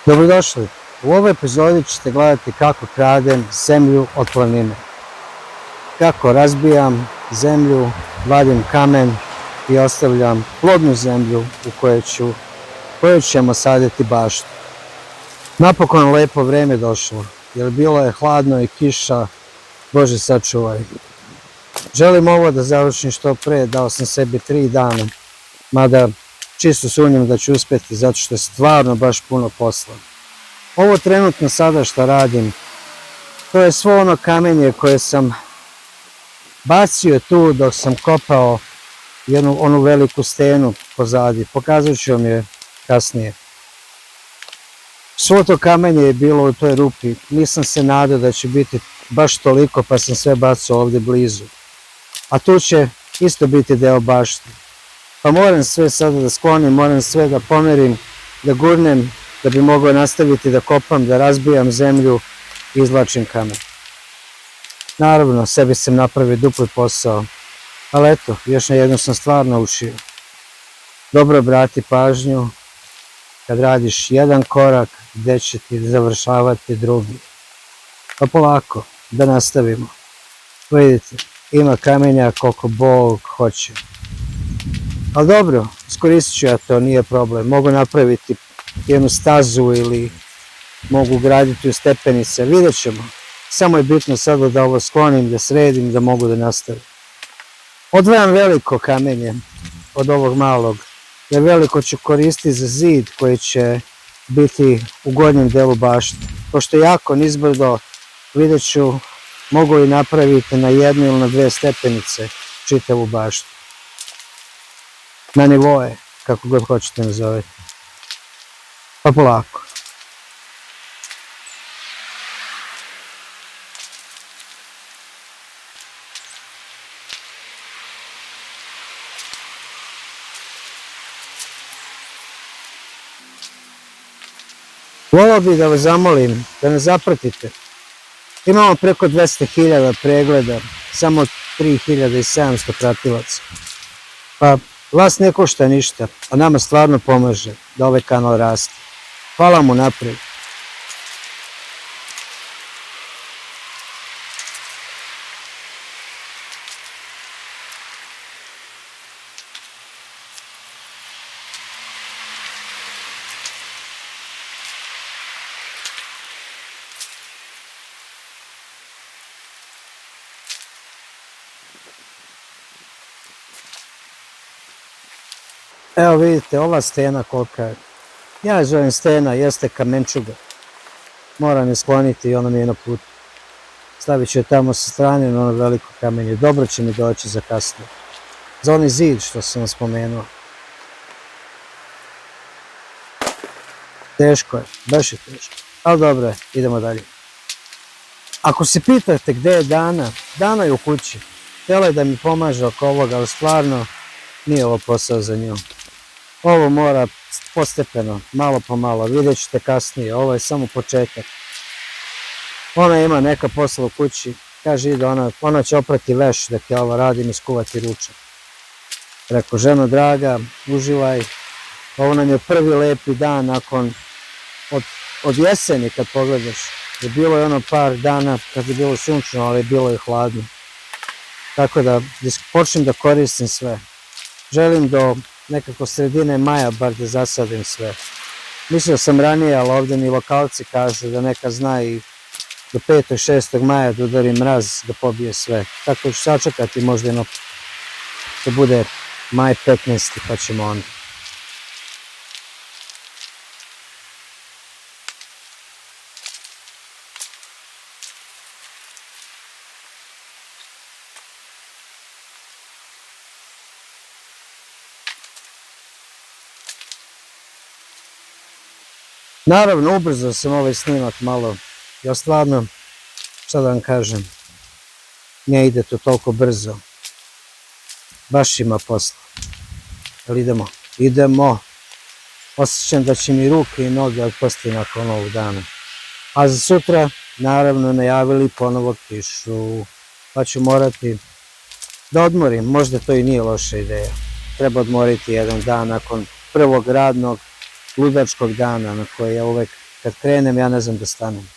Dobrodošli. U ovoj epizodi ćete gledati kako kradem zemlju od planine. Kako razbijam zemlju, vadim kamen i ostavljam plodnu zemlju u kojoj ćemo saditi baštu. Napokon lepo vreme došlo, jer bilo je hladno i kiša, Bože sačuvaj. Želim ovo da završim što pre, dao sam sebi 3 dana, mada čisto sumnjam da ću uspjeti zato što je stvarno baš puno posla. Ovo trenutno sada što radim, to je svo ono kamenje koje sam bacio tu dok sam kopao onu veliku stenu pozadi. Pokazat ću vam je kasnije. Svo to kamenje je bilo u toj rupi. Nisam se nadao da će biti baš toliko pa sam sve bacao ovdje blizu. A tu će isto biti deo bašte. Pa moram sve sada da sklonim, moram sve da pomerim, da gurnem, da bi mogao nastaviti da kopam, da razbijam zemlju i izvlačim kamen. Naravno, sebi sam napravio dupli posao, ali eto, još na jednu sam stvarno učio. Dobro obrati pažnju kad radiš jedan korak gdje će ti završavati drugi. Pa polako, da nastavimo. Vidite, ima kamenja koliko Bog hoće. Ali dobro, iskoristit ću ja to, nije problem. Mogu napraviti jednu stazu ili mogu graditi u stepenice, vidjet ćemo. Samo je bitno sada da ovo sklonim, da sredim, da mogu da nastavim. Odvajam veliko kamenje od ovog malog, jer veliko ću koristiti za zid koji će biti u gornjem delu bašte. Pošto je jako nizbrdo, vidjet ću, mogu li napraviti na 1 ili na 2 stepenice čitavu baštu. Na nivoje, kako god hoćete nazovete. Pa polako. Volio bih da vas zamolim da ne zapratite. Imamo preko 200.000 pregleda, samo 3.700 pratilaca. Pa vas ne košta ništa, a nama stvarno pomaže da ovaj kanal raste. Hvala mu naprijed. Evo vidite, ova stena kolika je. Ja je zovem stena, jeste kamenčuga. Moram je skloniti i ona mi je na putu. Stavit ću je tamo sa strane na ono veliko kamenje. Dobro će mi doći za kasnije. Za onaj zid što sam vam spomenuo. Teško je, baš je teško. Ali dobro je, idemo dalje. Ako se pitate gdje je Dana, Dana je u kući. Htjela je da mi pomaže oko ovoga, ali stvarno nije ovo posao za nju. Ovo mora postepeno, malo po malo, vidjet ćete kasnije, ovo je samo početak. Ona ima neka posla u kući, kaže ide ona će oprati veš dok ja ovo radim i skuvati ručak. Rekao, ženo draga, uživaj, ovo nam je prvi lepi dan nakon, od jeseni kad pogledaš. Bilo je ono par dana kad je bilo sunčno, ali bilo je hladno. Tako da počnem da koristim sve. Želim do nekako sredine maja bar da zasadim sve. Mislio sam ranije, ali ovdje mi lokalci kažu da neka zna i do 5. 6. maja da udari mraz da pobije sve. Tako ću sačekati možda da bude maj 15. pa ćemo onda. Naravno, ubrzao sam ovaj snimak malo. Ja stvarno, šta da vam kažem, ne ide to toliko brzo. Baš ima posla. Ali idemo, idemo. Osjećam da će mi ruke i noge otpasti nakon ovog dana. A za sutra, naravno, najavili ponovo kišu. Pa ću morati da odmorim. Možda to i nije loša ideja. Treba odmoriti jedan dan nakon prvog radnog ludačkog dana na koji ja uvek kad krenem ja ne znam da stanem.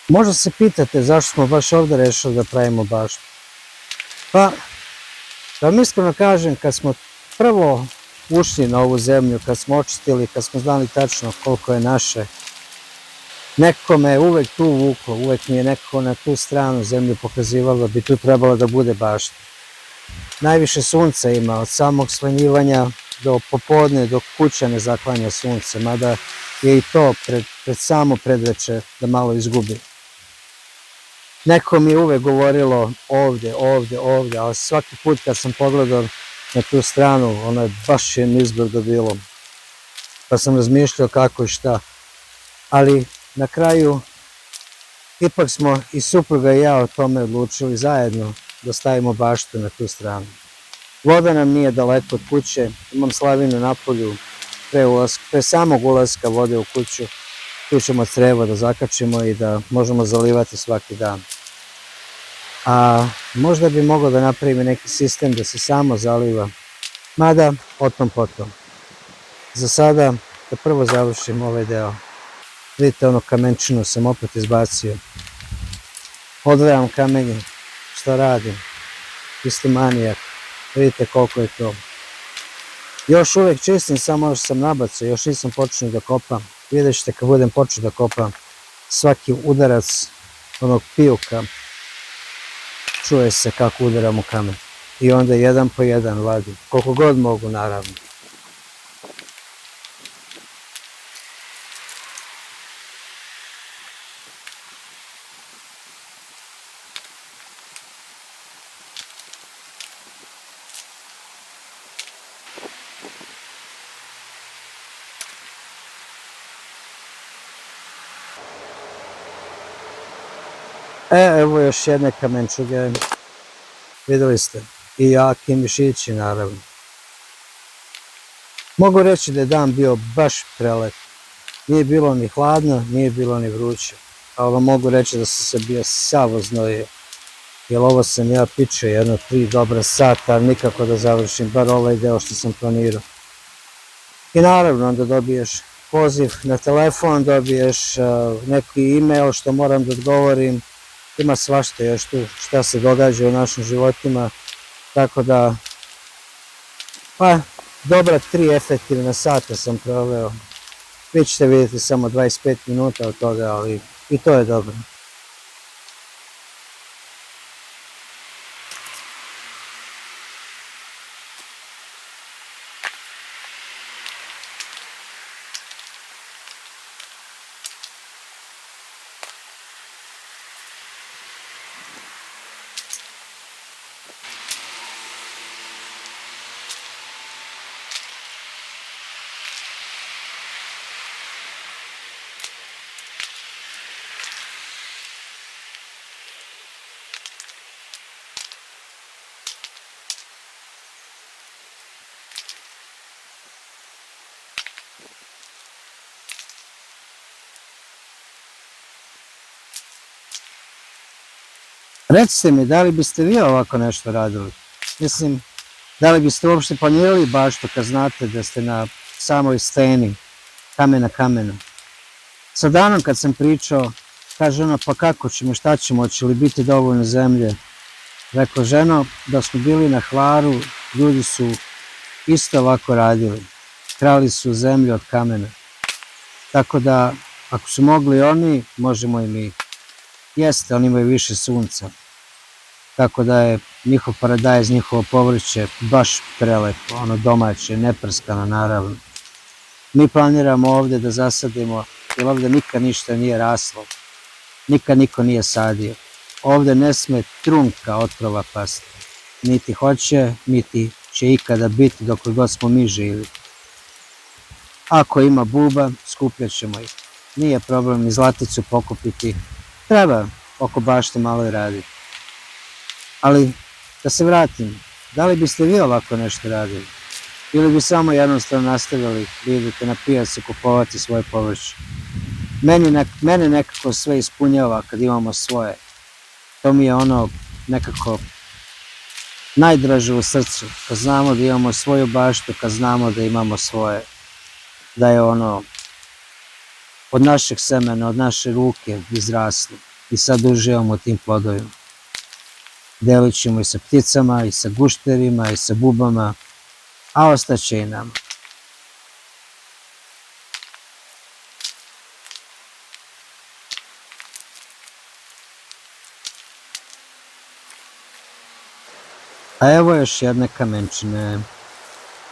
Možda se pitate zašto smo baš ovdje rešili da pravimo baštu. Pa, da vam iskreno kažem, kad smo prvo ušli na ovu zemlju, kad smo očistili, kad smo znali tačno koliko je naše, neko me je uvek tu vuklo, uvek mi je neko na tu stranu zemlju pokazivalo da bi tu trebalo da bude bašta. Najviše sunca ima, od samog svanjivanja do popodne, dok kuća ne zaklanja sunce, mada je i to pred samo predveče da malo izgubi. Neko mi je uvek govorilo ovdje, ovdje, ovdje, ali svaki put kad sam pogledao na tu stranu, ono je baš jedno izgleda bilo. Pa sam razmišljao kako i šta. Ali na kraju, ipak smo i supruga i ja o tome odlučili zajedno da stavimo baštu na tu stranu. Voda nam nije daleko od kuće, imam slavinu na polju, pre samog ulaska vode u kuću, tu ćemo crevo da zakačimo i da možemo zalivati svaki dan. A možda bi moglo da napravimo neki sistem da se samo zaliva, mada o tom potom. Za sada da prvo završim ovaj deo. Vidite, ono kamenčinu sam opet izbacio. Odvajam kamenje, šta radim, isti manijak, vidite koliko je to. Još uvek čistim, samo još sam nabacao, još nisam počeo da kopam. Vidjet ćete kad budem počeo da kopam, svaki udarac onog pijuka čuje se kako udaram u kamen. I onda jedan po jedan vadim, koliko god mogu naravno. Evo još jedne kamenčuge, vidjeli ste, i jaki mišići naravno. Mogu reći da je dan bio baš prelep, nije bilo ni hladno, nije bilo ni vruće, ali mogu reći da sam se bio sav oznojio, jer ovo sam ja pičio jedno 3 dobra sata, nikako da završim, bar ovaj deo što sam planirao. I naravno onda dobiješ poziv na telefon, dobiješ neki e-mail što moram da odgovorim, ima svašta još tu šta se događa u našim životima, tako da, pa, dobra 3 efektivna sata sam proveo. Vi ćete vidjeti samo 25 minuta od toga, ali i to je dobro. Recite mi, da li biste vi ovako nešto radili? Mislim, da li biste uopšte planirali baštu kad znate da ste na samoj steni, kamen na kamenu? Sa danom kad sam pričao, kaže ona, pa kako ćemo, šta ćemo, hoće li biti dovoljno zemlje? Rekao, ženo, da smo bili na Hvaru, ljudi su isto ovako radili. Krali su zemlju od kamena. Tako da, ako su mogli oni, možemo i mi. Jeste, oni imaju više sunca. Tako da je njihov paradajz, njihovo povrće baš prelepo, ono domaće, neprskano naravno. Mi planiramo ovdje da zasadimo, jer ovdje nikad ništa nije raslo. Nikad niko nije sadio. Ovdje ne sme trunka otrova pasti. Niti hoće, niti će ikada biti dok god smo mi živi. Ako ima buba, skupljat ćemo ih. nije problem ni zlaticu pokupiti, treba oko bašte malo i raditi. Ali, da se vratim, da li biste vi ovako nešto radili? Ili bi samo jednostavno nastavili da idete na pijacu kupovati svoje povrće? Mene nekako sve ispunjava kad imamo svoje. To mi je ono nekako najdraže u srcu, kad znamo da imamo svoju baštu, kad znamo da imamo svoje, da je ono od našeg semena, od naše ruke izraslo i sad uživamo tim plodovima. Delit ćemo i sa pticama, i sa gušterima, i sa bubama, a ostaće i nama. A evo još jedne kamenčine.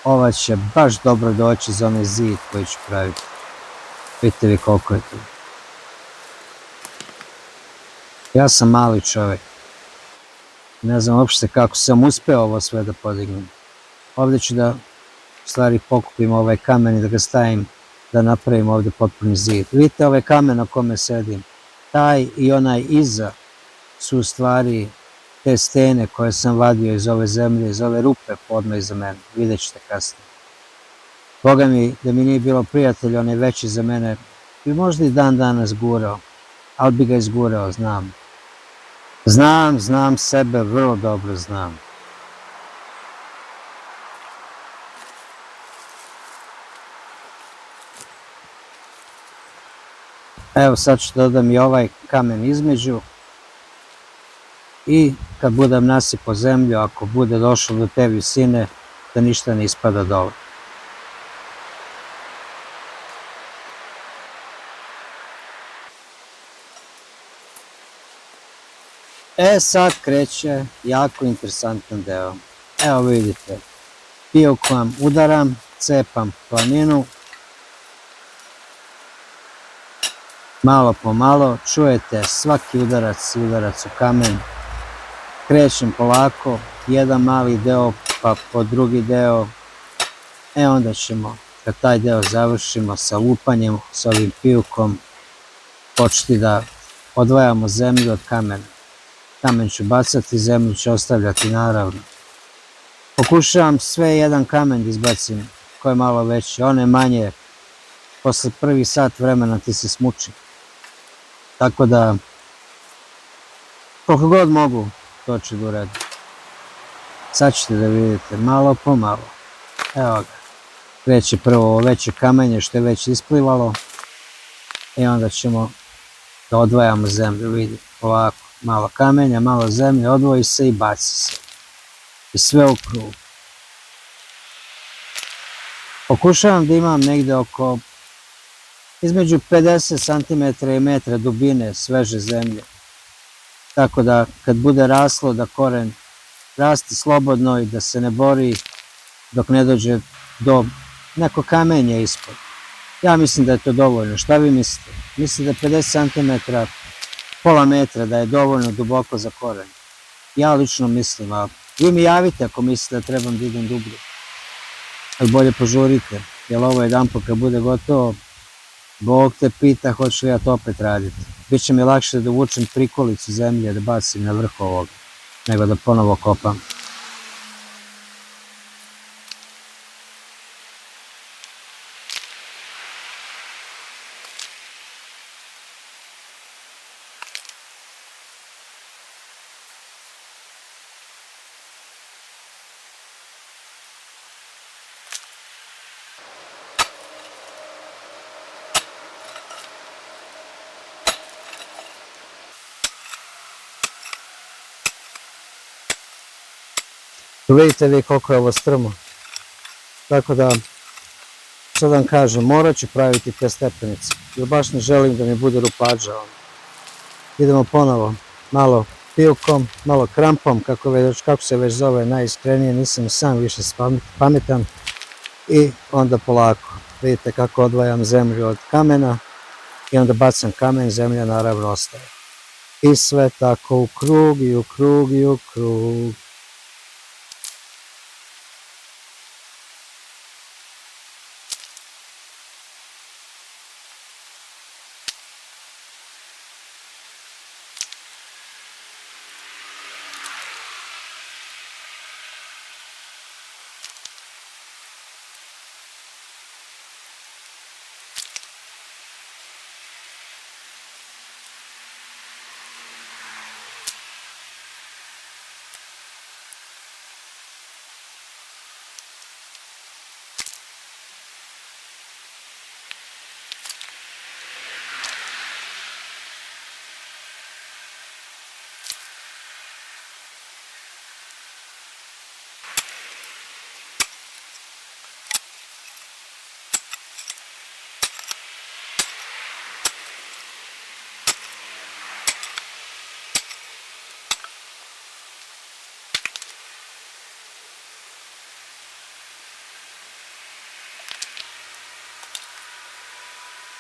Ova će baš dobro doći za onaj zid koji ću praviti. Vidite vi koliko je to. Ja sam mali čovjek. Ne znam uopšte kako sam uspeo ovo sve da podignem. Ovdje ću da u stvari pokupim ovaj kamen i da ga stavim da napravim ovdje potpuni zid. Vidite ovaj kamen na kome sedim. Taj i onaj iza su u stvari te stene koje sam vadio iz ove zemlje, iz ove rupe podno iza mene. Vidjet ćete kasnije. Boga mi, da mi nije bilo prijatelj, on je veći za mene, bi možda i dan danas gurao, ali bi ga izgurao, znam. Znam sebe, vrlo dobro znam. Evo sad ću dodam i ovaj kamen između i kad budem nasipao zemlju, ako bude došlo do te visine, da ništa ne ispada dole. Sad kreće jako interesantan deo. Evo vidite, pijavkom udaram, cepam planinu, malo po malo, čujete svaki udarac u kamen, krećem polako, jedan mali deo pa po drugi deo, onda ćemo, kad taj deo završimo sa lupanjem, sa ovim pijavkom, početi da odvajamo zemlju od kamena. Kamen ću bacati, zemlju ću ostavljati naravno. Pokušavam sve jedan kamen da izbacim, ko je malo veći, one manje, posle prvi sat vremena ti se smuči. Tako da, koliko god mogu, to ću da uradim. Sad ćete da vidite, malo po malo. Evo ga, kreće prvo ovo veće kamenje što je već isplivalo i onda ćemo da odvajamo zemlju, vidite, ovako. Malo kamenja, malo zemlje, odvoji se i baci se. I sve u krug. Pokušavam da imam negde oko između 50 cm i metra dubine sveže zemlje. Tako da kad bude raslo da koren raste slobodno i da se ne bori dok ne dođe do neko kamenje ispod. Ja mislim da je to dovoljno. Šta vi mislite? Mislite da 50 cm, pola metra da je dovoljno duboko za koren? Ja lično mislim, a vi mi javite ako mislite da trebam da idem dublje. Ali bolje požurite, jer ovo jedan put kad bude gotovo, Bog te pita hoću li ja to opet raditi. Biće mi lakše da vučem prikolicu zemlje da bacim na vrh ovoga, nego da ponovo kopam. Vidite vi koliko je ovo strmo. Tako da, sad vam kažem, morat ću praviti te stepenice. Jer baš ne želim da mi bude rupađa. Idemo ponovo, malo pijavkom, malo krampom, kako se već zove najiskrenije, nisam sam više pametan. I onda polako. Vidite kako odvajam zemlju od kamena i onda bacam kamen, zemlja naravno ostaje. I sve tako u krug i u krug i u krug.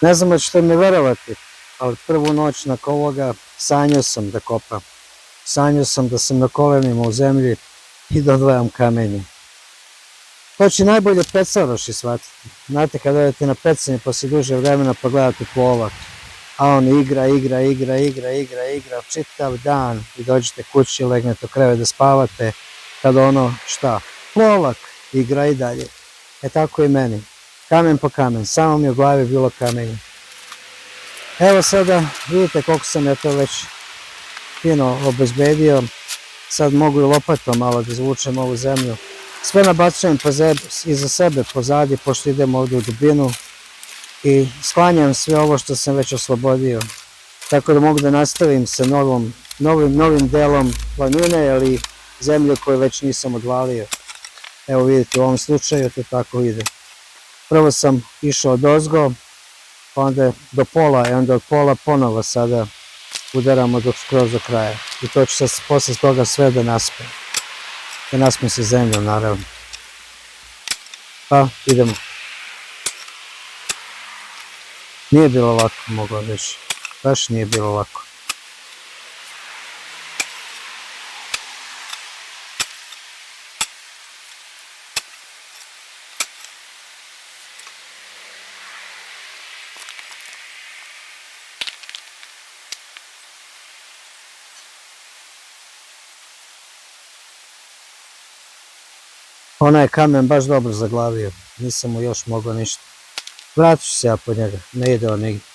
Ne znam da ćete mi verovati, ali prvu noć nakon ovoga sanjao sam da kopam. Sanjao sam da sam na kolenima u zemlji i da odvajam kamenje. To će najbolje pecaroši shvatiti. Znate, kada odete na pecanje posle duže vremena pa gledate polak, a on igra čitav dan i dođete kući, legnete u krevet da spavate, kada ono, šta, polak igra i dalje. E tako i meni. Kamen po kamen, samo mi u glavi bilo kamenje. Evo sada vidite koliko sam ja to već fino obezbedio. Sad mogu i lopatom malo da izvučem ovu zemlju. Sve nabacujem iza sebe pozadi, pošto idem ovdje u dubinu, i sklanjam sve ovo što sam već oslobodio. Tako da mogu da nastavim sa novim delom planine ili zemlje koje već nisam odvalio. Evo vidite, u ovom slučaju to tako ide. Prvo sam išao odozgo, pa onda do pola, i onda od pola ponovo sada udaramo skroz do kraja. I to ću se posle toga sve da naspem. Da naspem se zemljom, naravno. Pa, idemo. Nije bilo lako, mogu vam reći. Baš nije bilo lako. Onaj kamen baš dobro zaglavio. Nisam mu još mogao ništa. Vratit ću se ja po njega. Ne ide on nigdje.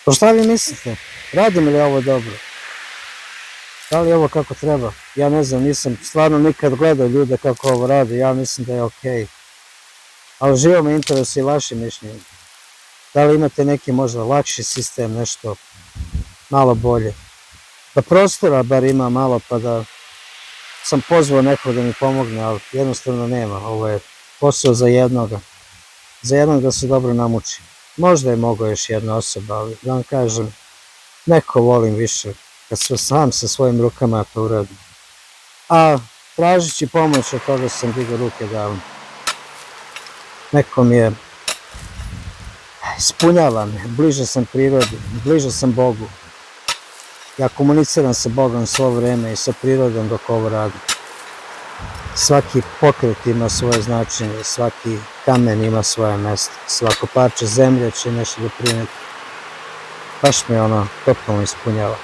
Pa šta vi mislite? Radim li ovo dobro? Da li je ovo kako treba? Ja ne znam, nisam stvarno nikad gledao ljude kako ovo rade, ja mislim da je okej. Ali živo me interesuje i vaše mišljenje. Da li imate neki možda lakši sistem, nešto malo bolje? Da prostora bar ima malo, pa da sam pozvao nekog da mi pomogne, ali jednostavno nema. Ovo je posao za jednoga. Za jednog da se dobro namuči. Možda je mogao još jedna osoba, ali da vam kažem, neko volim više, kad sam sa svojim rukama to uradim. A tražići pomoć od toga sam digao ruke davno. Neko mi je, ispunjava me, bliže sam prirodi, bliže sam Bogu. Ja komuniciram sa Bogom svo vreme i sa prirodom dok ovo radim. Svaki pokret ima svoje značenje, svaki kamen ima svoje mesto, svako parče zemlje će nešto doprineti. Baš me ono totalno ispunjava.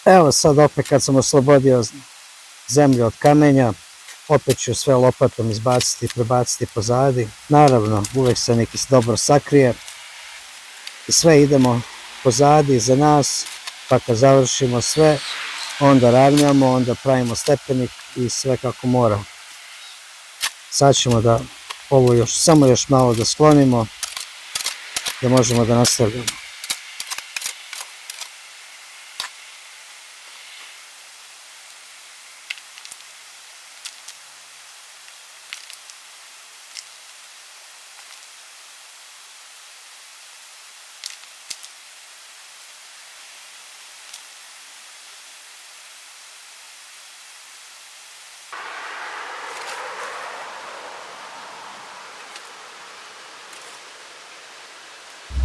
Evo sad opet kad sam oslobodio zemlju od kamenja, opet ću sve lopatom izbaciti i prebaciti pozadi. Naravno, uvek se neki dobro sakrije i sve idemo pozadi za nas, pa kad završimo sve, onda ravnjamo, onda pravimo stepenik i sve kako mora. Sad ćemo da ovo samo još malo da sklonimo, da možemo da nastavljamo.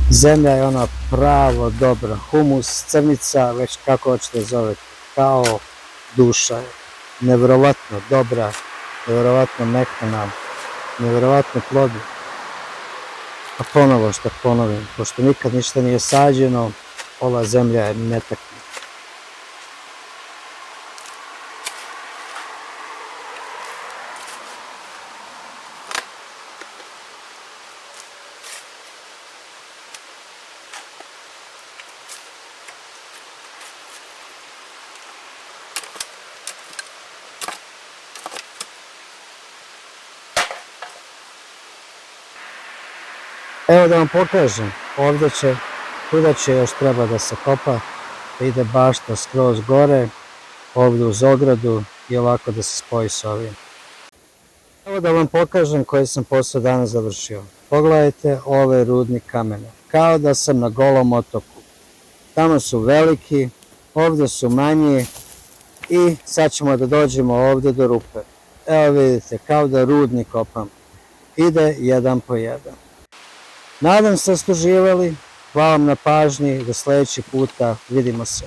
Zemlja je ona pravo dobra, humus, crnica, već kako hoćete zovete, kao duša je. Nevjerovatno dobra, nevjerovatno mekana, nevjerovatno plodna. A ponovo što ponovim, pošto nikad ništa nije sađeno, ova zemlja je netaknuta. Evo da vam pokažem, tuda će još treba da se kopa, da ide bašta skroz gore, ovdje uz ogradu i ovako da se spoji s ovim. Evo da vam pokažem koji sam posao danas završio. Pogledajte ove rudni kamene, kao da sam na Golom otoku. Tamo su veliki, ovdje su manji i sad ćemo da dođemo ovdje do rupe. Evo vidite, kao da rudnik kopam. Ide jedan po jedan. Nadam se da ste uživali, hvala vam na pažnji, do sljedećeg puta, vidimo se.